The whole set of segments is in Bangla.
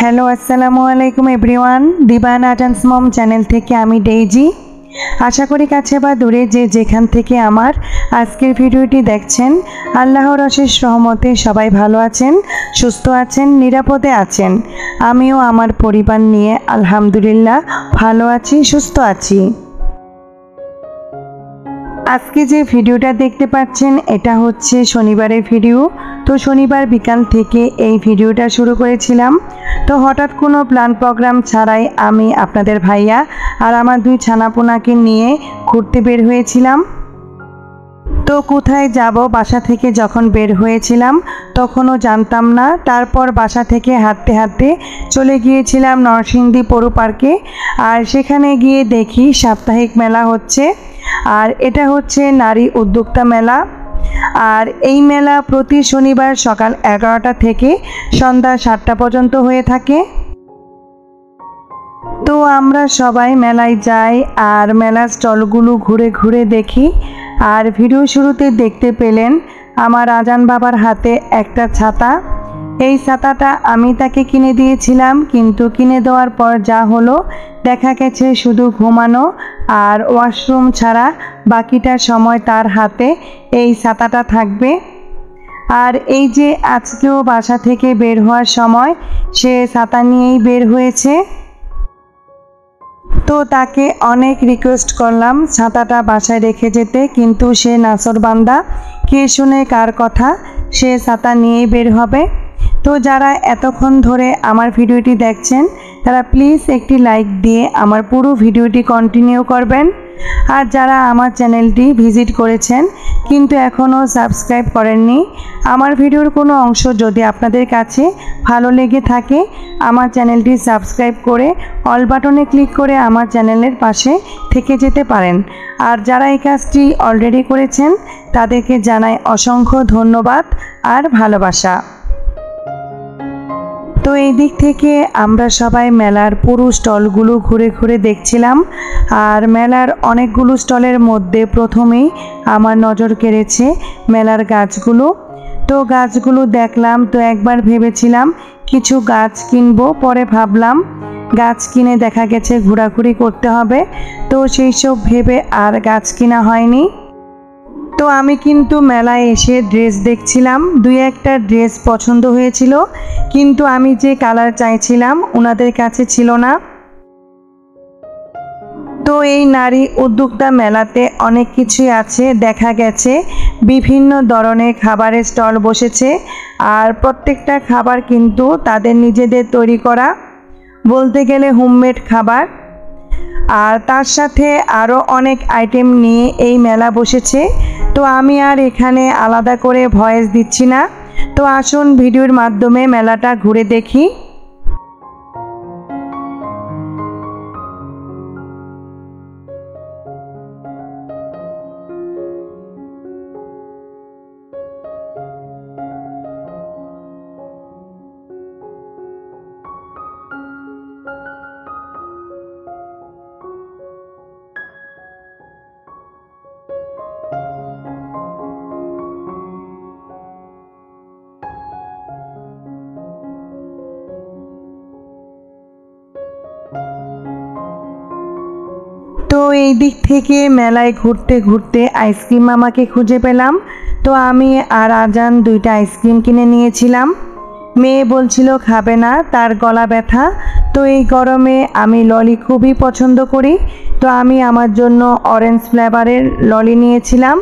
হ্যালো আসসালামু আলাইকুম everyone, Diban art and mom channel থেকে আমি ডেইজি। আশা করি কাছে বা দূরে যে যেখান থেকে আমার আজকের ভিডিওটি দেখছেন, আল্লাহর অশেষ রহমতে সবাই ভালো আছেন, সুস্থ আছেন, নিরাপদে আছেন। আমিও আমার পরিবার নিয়ে আলহামদুলিল্লাহ ভালো আছি, সুস্থ আছি। আজকে যে ভিডিওটা দেখতে পাচ্ছেন এটা হচ্ছে শনিবারের ভিডিও। তো শনিবার বিকাল থেকে এই ভিডিওটা শুরু করেছিলাম। তো হঠাৎ কোনো প্ল্যান প্রোগ্রাম ছাড়াই আমি আপনাদের ভাইয়া আর আমার দুই ছানাপোনাকে নিয়ে ঘুরতে বের হয়েছিলাম। তো কোথায় যাব বাসা থেকে যখন বের হয়েছিলাম তখনও জানতাম না। তারপর বাসা থেকে হাঁটতে হাঁটতে চলে গিয়েছিলাম নরসিংদী পৌর পার্কে। আর সেখানে গিয়ে দেখি সাপ্তাহিক মেলা হচ্ছে, আর এটা হচ্ছে নারী উদ্যোক্তা মেলা। আর এই মেলা প্রতি শনিবার সকাল 11টা থেকে সন্ধ্যা 7টা পর্যন্ত হয়ে থাকে। তো আমরা সবাই মেলায় যাই আর মেলার স্টলগুলো ঘুরে ঘুরে দেখি। আর ভিডিও শুরুতে দেখতে পেলেন আমার আজান বাবার হাতে একটা ছাতা। এই ছাতাটা আমি তাকে কিনে দিয়েছিলাম, কিন্তু কিনে দেওয়ার পর যা হলো দেখা গেছে শুধু ঘুমানো আর ওয়াশরুম ছাড়া বাকিটা সময় তার হাতে এই ছাতাটা থাকবে। আর এই যে আজকেও বাসা থেকে বের হওয়ার সময় সে ছাতা নিয়েই বের হয়েছে। তো তাকে অনেক রিকোয়েস্ট করলাম ছাতাটা বাসায় রেখে যেতে, কিন্তু সে নাছরবান্দা, কে শুনে কার কথা, সে ছাতা নিয়েই বের হবে। তো যারা এতক্ষণ ধরে আমার ভিডিওটি দেখছেন তারা প্লিজ একটি লাইক দিয়ে আমার পুরো ভিডিওটি কন্টিনিউ করবেন। আর যারা আমার চ্যানেলটি ভিজিট করেছেন কিন্তু এখনও সাবস্ক্রাইব করেননি, আমার ভিডিওর কোনো অংশ যদি আপনাদের কাছে ভালো লেগে থাকে আমার চ্যানেলটি সাবস্ক্রাইব করে অল বাটনে ক্লিক করে আমার চ্যানেলের পাশে থেকে যেতে পারেন। আর যারা এই কাজটি অলরেডি করেছেন তাদেরকে জানাই অসংখ্য ধন্যবাদ আর ভালোবাসা। তো এই দিক থেকে আমরা সবাই মেলার পুরো স্টলগুলো ঘুরে ঘুরে দেখছিলাম। আর মেলার অনেকগুলো স্টলের মধ্যে প্রথমেই আমার নজর কেড়েছে মেলার গাছগুলো। তো গাছগুলো দেখলাম, তো একবার ভেবেছিলাম কিছু গাছ কিনবো, পরে ভাবলাম গাছ কিনে দেখা গেছে ঘোরাঘুরি করতে হবে, তো সেই সব ভেবে আর গাছ কিনা হয়নি। তো আমি কিন্তু মেলায় এসে ড্রেস দেখছিলাম, দুই একটা ড্রেস পছন্দ হয়েছিল, কিন্তু আমি যে কালার চাইছিলাম ওনাদের কাছে ছিল না। তো এই নারী উদ্যোক্তা মেলাতে অনেক কিছুই আছে, দেখা গেছে বিভিন্ন ধরনের খাবারের স্টল বসেছে। আর প্রত্যেকটা খাবার কিন্তু তাদের নিজেদের তৈরি করা, বলতে গেলে হোমমেড খাবার। আর তার সাথে আরও অনেক আইটেম নিয়ে এই মেলা বসেছে। তো আমি আর এখানে আলাদা করে ভয়েস দিচ্ছি না। তো আসুন ভিডিওর মাধ্যমে মেলাটা ঘুরে দেখি। তো এই দিক থেকে মেলায় ঘুরতে ঘুরতে আইসক্রিম মামাকে খুঁজে পেলাম। তো আমি আর আজান দুইটা আইসক্রিম কিনে নিয়েছিলাম। মেয়ে বলছিল খাবে না, তার গলা ব্যথা। তো এই গরমে আমি ললি খুবই পছন্দ করি, তো আমি আমার জন্য অরেঞ্জ ফ্লেভারের ললি নিয়েছিলাম।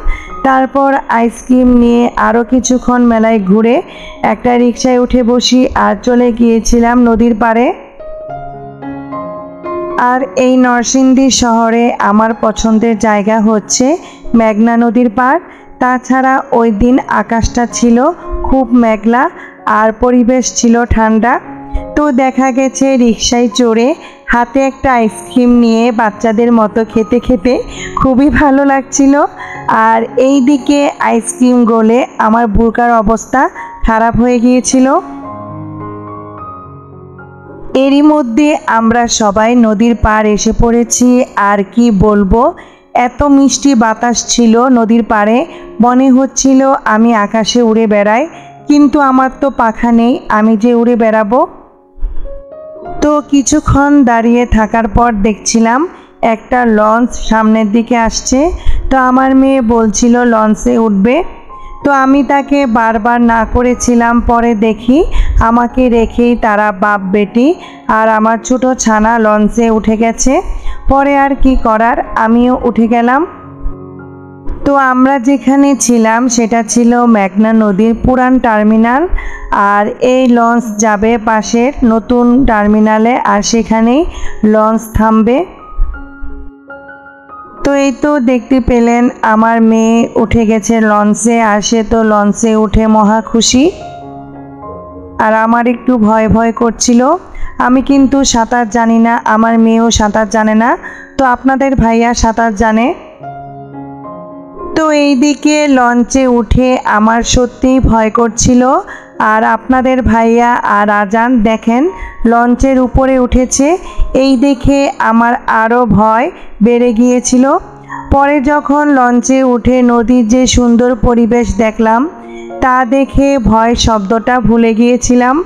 তারপর আইসক্রিম নিয়ে আরও কিছুক্ষণ মেলায় ঘুরে একটা রিকশায় উঠে বসি আর চলে গিয়েছিলাম নদীর পাড়ে। আর এই নরসিংদী শহরে আমার পছন্দের জায়গা হচ্ছে মেঘনা নদীর পাড়। তাছাড়া ওই দিন আকাশটা ছিল খুব মেঘলা আর পরিবেশ ছিল ঠান্ডা। তো দেখা গেছে রিকশায় চড়ে হাতে একটা আইসক্রিম নিয়ে বাচ্চাদের মতো খেতে খেতে খুবই ভালো লাগছিল। আর এই দিকে আইসক্রিম গলে আমার বুরকার অবস্থা খারাপ হয়ে গিয়েছিল। এরই মধ্যে আমরা সবাই নদীর পাড় এসে পড়েছি। আর কি বলবো, এত মিষ্টি বাতাস ছিল নদীর পাড়ে, মনে হচ্ছিল আমি আকাশে উড়ে বেড়াই, কিন্তু আমার তো পাখা নেই, আমি যে উড়ে বেড়াবো। কিছুক্ষণ দাঁড়িয়ে থাকার পর দেখছিলাম একটা লঞ্চ সামনের দিকে আসছে। তো আমার মেয়ে বলছিল লঞ্চে উঠবে, তো আমি তাকে বারবার না করেছিলাম। পরে দেখি আমাকে রেখেই তারা বাপ বেটি আর আমার ছোট ছানা লঞ্চে উঠে গেছে। পরে আর কি করার, আমিও উঠে গেলাম। তো আমরা যেখানে ছিলাম সেটা ছিল মেঘনা নদীর পুরান টার্মিনাল, আর এই লঞ্চ যাবে পাশের নতুন টার্মিনালে, আর সেখানেই লঞ্চ থামবে। তো এই তো দেখতে পেলেন আমার মেয়ে উঠে গেছে লঞ্চে, আর সে তো লঞ্চে উঠে মহা খুশি। আর আমার একটু ভয় ভয় করছিল। আমি কিন্তু সাঁতার জানি না, আমার মেয়েও সাঁতার জানে না। তো আপনাদের ভাইয়া সাঁতার জানে। তো এইদিকে লঞ্চে উঠে আমার সত্যিই ভয় করছিল। আর আপনাদের ভাইয়া আর আজান দেখেন লঞ্চের উপরে উঠেছে, এই দেখে আমার আরও ভয় বেড়ে গিয়েছিল। পরে যখন লঞ্চে উঠে নদীর যে সুন্দর পরিবেশ দেখলাম, তা দেখে ভয় শব্দটা ভুলে গিয়েছিলাম।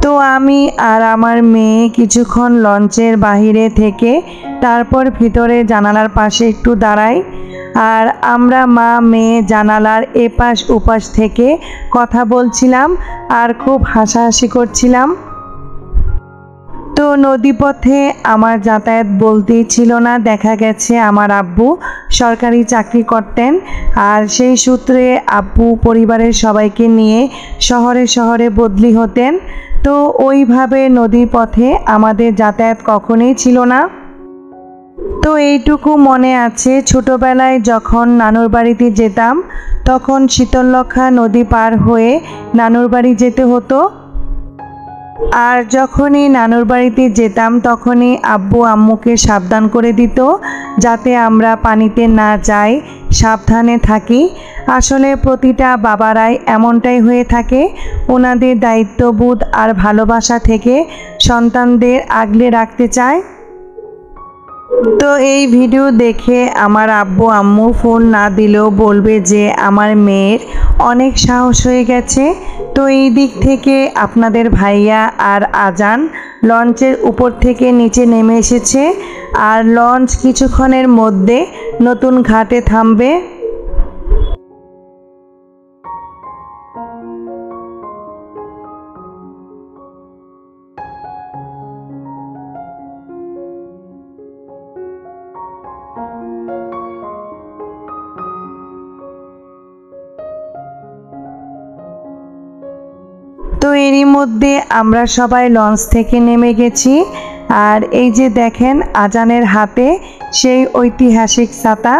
তো আমি আর আমার মেয়ে কিছুক্ষণ লঞ্চের বাহিরে থেকে তারপর ভিতরে জানালার পাশে একটু দাঁড়াই। আর আমরা মা মেয়ে জানালার এপাশ ওপাশ থেকে কথা বলছিলাম আর খুব হাসাহাসি করছিলাম। তো নদীপথে আমার যাতায়াত বলতেই ছিল না। দেখা গেছে আমার আব্বু সরকারি চাকরি করতেন, আর সেই সূত্রে আব্বু পরিবারের সবাইকে নিয়ে শহরে শহরে বদলি হতেন। তো ওইভাবে নদীর পথে আমাদের যাতায়াত কখনোই ছিল না। তো এইটুকু মনে আছে, ছোটোবেলায় যখন নানুর বাড়িতে যেতাম তখন শীতললক্ষা নদী পার হয়ে নানুর বাড়ি যেতে হতো। আর যখনই নানুর বাড়িতে যেতাম তখনই আব্বু আম্মুকে সাবধান করে দিত যাতে আমরা পানিতে না যাই, সাবধানে থাকি। আসলে প্রতিটা বাবারাই এমনটাই হয়ে থাকে, ওনাদের দায়িত্ববোধ আর ভালোবাসা থেকে সন্তানদের আগলে রাখতে চায়। তো এই ভিডিও দেখে আমার আব্বু আম্মু ফোন না দিলেও বলবে যে আমার মেয়ের অনেক সাহস হয়ে গেছে। তো এই দিক থেকে আপনাদের ভাইয়া আর আজান লঞ্চের উপর থেকে নিচে নেমে এসেছে, আর লঞ্চ কিছুক্ষণের মধ্যে নতুন ঘাটে থামবে। তো এরই মধ্যে আমরা সবাই লঞ্চ থেকে নেমে গেছি। আর এই যে দেখেন আজানের হাতে সেই ঐতিহাসিক ছাতা।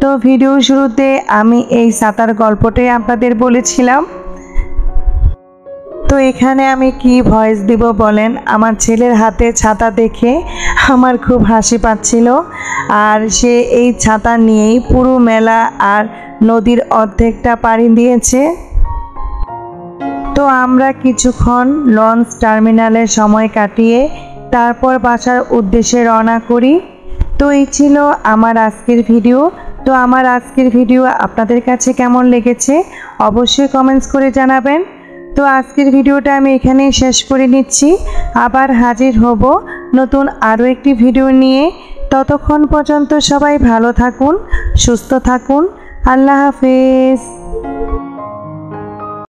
তো ভিডিও শুরুতে আমি এই ছাতার গল্পটাই আপনাদের বলেছিলাম। তো এখানে আমি কি ভয়েস দিব বলেন, আমার ছেলের হাতে ছাতা দেখে আমার খুব হাসি পাচ্ছিল। আর সে এই ছাতা নিয়েই পুরো মেলা আর নদীর অর্ধেকটা পাড়ি দিয়েছে। তো আমরা কিছুক্ষণ লঞ্চ টার্মিনালে সময় কাটিয়ে তারপর বাসার উদ্দেশ্যে রওনা করি। তো এই ছিল আমার আজকের ভিডিও। তো আমার আজকের ভিডিও আপনাদের কাছে কেমন লেগেছে অবশ্যই কমেন্টস করে জানাবেন। তো আজকের ভিডিওটা আমি এখানেই শেষ করে নিচ্ছি। আবার হাজির হব নতুন আরও একটি ভিডিও নিয়ে। ততক্ষণ পর্যন্ত সবাই ভালো থাকুন, সুস্থ থাকুন। আল্লাহ হাফেজ।